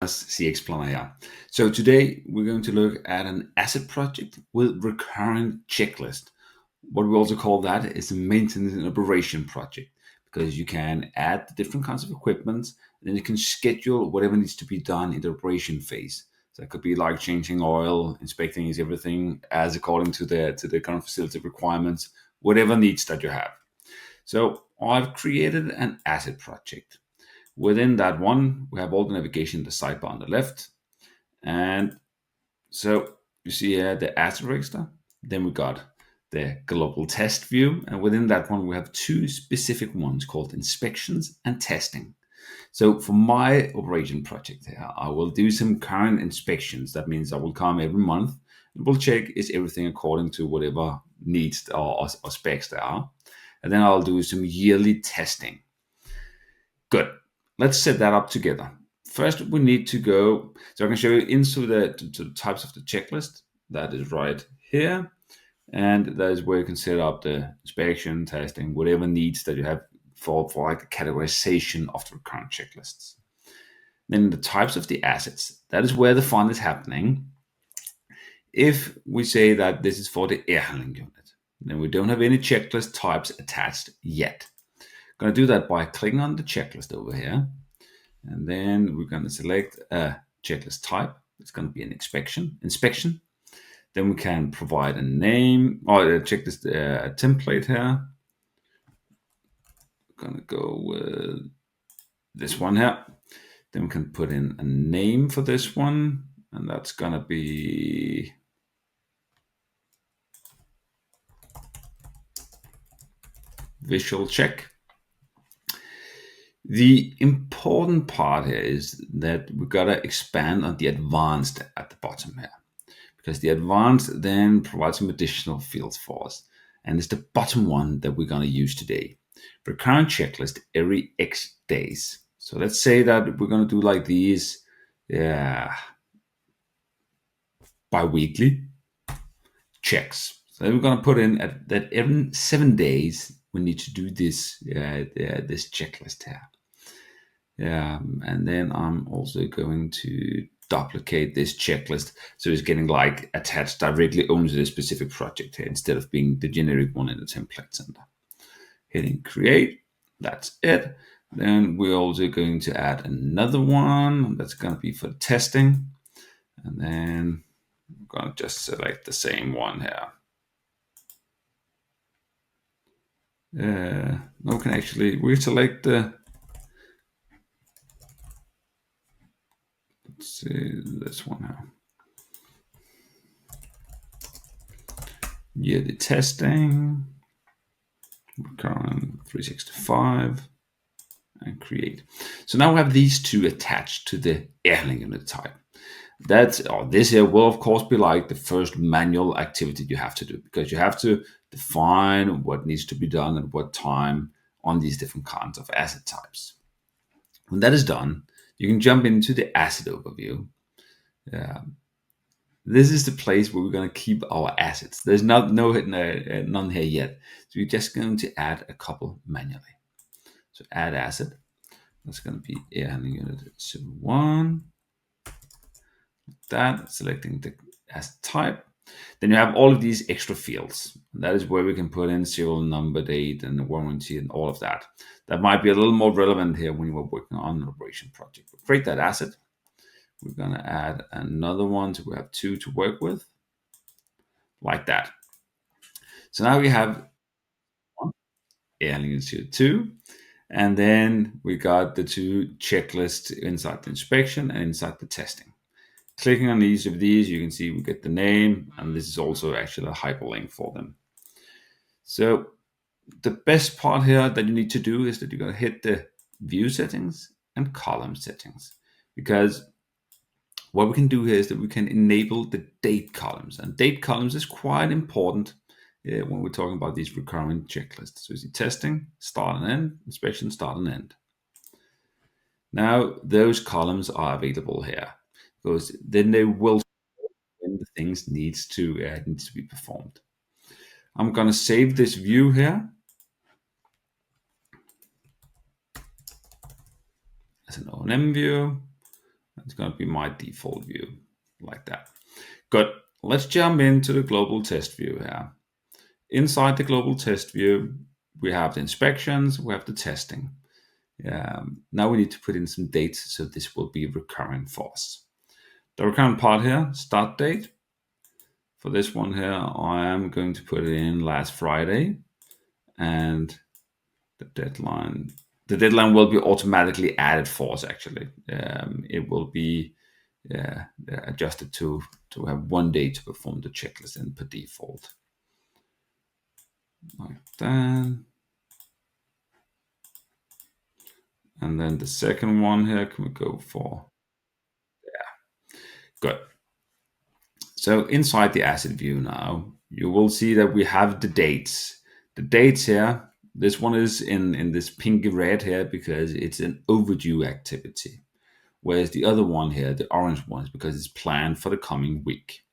CxPlanner here. So today we're going to look at an asset project with recurrent checklist. What we also call that is a maintenance and operation project, because you can add different kinds of equipment, and then you can schedule whatever needs to be done in the operation phase. So it could be like changing oil, inspecting is everything as according to the current facility requirements, whatever needs that you have. So I've created an asset project. Within that one, we have all the navigation, the sidebar on the left. And so you see here the asset register. Then we got the global test view. And within that one, we have two specific ones called inspections and testing. So for my operation project here, I will do some current inspections. That means I will come every month and we'll check is everything according to whatever needs or specs there are. And then I'll do some yearly testing. Good. Let's set that up together. First, we need to go, so I can show you into the types of the checklist. That is right here. And that is where you can set up the inspection, testing, whatever needs that you have for like the categorization of the recurrent checklists. Then the types of the assets, that is where the fun is happening. If we say that this is for the air handling unit, then we don't have any checklist types attached yet. I'm going to do that by clicking on the checklist over here. And then we're going to select a checklist type. It's going to be an inspection. Then we can provide a name or a checklist template here. We're going to go with this one here. Then we can put in a name for this one. And that's going to be visual check. The important part here is that we gotta expand on the advanced at the bottom here, because the advanced then provides some additional fields for us. And it's the bottom one that we're gonna use today. Recurrent checklist every X days. So let's say that we're gonna do like these bi-weekly checks. So we're gonna put in that every 7 days we need to do this this checklist here. And then I'm also going to duplicate this checklist so it's getting like attached directly only to the specific project here instead of being the generic one in the template center. Hitting create, that's it. Then we're also going to add another one that's going to be for testing, and then I'm going to just select the same one here. No, can actually we select the. Let's see this one now. Yeah, the testing, recurrent 365, and create. So now we have these two attached to the air handling unit type. This here will of course be like the first manual activity you have to do, because you have to define what needs to be done at what time on these different kinds of asset types. When that is done, you can jump into the asset overview. This is the place where we're going to keep our assets. There's none here yet. So we're just going to add a couple manually. So add asset. That's going to be air handling unit 1. That, selecting the asset type. Then you have all of these extra fields. That is where we can put in serial number, date, and the warranty, and all of that. That might be a little more relevant here when we're working on an operation project. We'll create that asset. We're going to add another one, so we have 2 to work with, like that. So now we have air handling unit 2, and then we got the 2 checklists inside the inspection and inside the testing. Clicking on each of these, you can see we get the name, and this is also actually a hyperlink for them. So the best part here that you need to do is that you're going to hit the view settings and column settings, because what we can do here is that we can enable the date columns, and date columns is quite important when we're talking about these recurrent checklists. So you see testing, start and end, inspection, start and end. Now those columns are available here, because then they will when the things needs to be performed. I'm going to save this view here as an O&M view. It's going to be my default view like that. Good. Let's jump into the global test view here. Inside the global test view, we have the inspections, we have the testing. Now we need to put in some dates, so this will be recurring for us. The recurrent part here, start date. For this one here, I am going to put it in last Friday, and the deadline will be automatically added for us. Actually, it will be adjusted to have 1 day to perform the checklist in per default, like that. And then the second one here, can we go for? Yeah, good. So inside the asset view now, you will see that we have the dates. The dates here, this one is in this pinky red here because it's an overdue activity. Whereas the other one here, the orange one, is because it's planned for the coming week.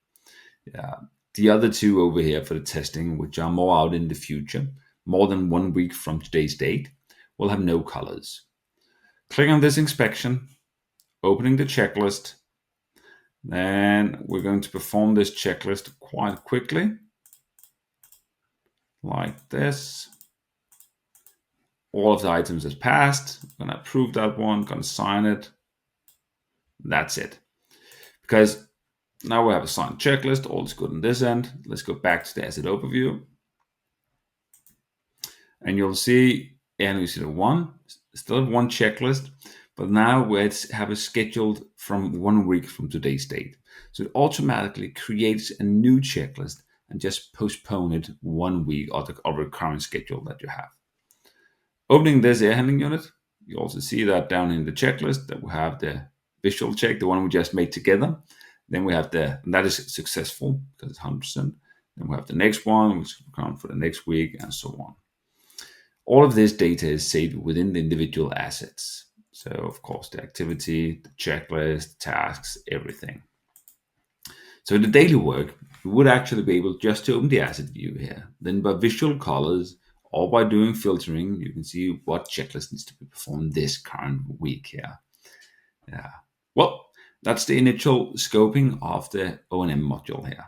Yeah. The other two over here for the testing, which are more out in the future, more than 1 week from today's date, will have no colors. Click on this inspection, opening the checklist. Then we're going to perform this checklist quite quickly, like this. All of the items has passed. I'm going to approve that one, going to sign it. That's it. Because now we have a signed checklist, all is good on this end. Let's go back to the asset overview. And you'll see, and you see the one, still have one checklist, but now we have it scheduled from 1 week from today's date. So it automatically creates a new checklist and just postpone it 1 week of the current schedule that you have. Opening this air handling unit, you also see that down in the checklist that we have the visual check, the one we just made together. Then we have and that is successful because it's 100%. Then we have the next one, which will count for the next week, and so on. All of this data is saved within the individual assets. So, of course, the activity, the checklist, tasks, everything. So the daily work, you would actually be able just to open the asset view here. Then by visual colors or by doing filtering, you can see what checklist needs to be performed this current week here. Yeah. Well, that's the initial scoping of the O&M module here.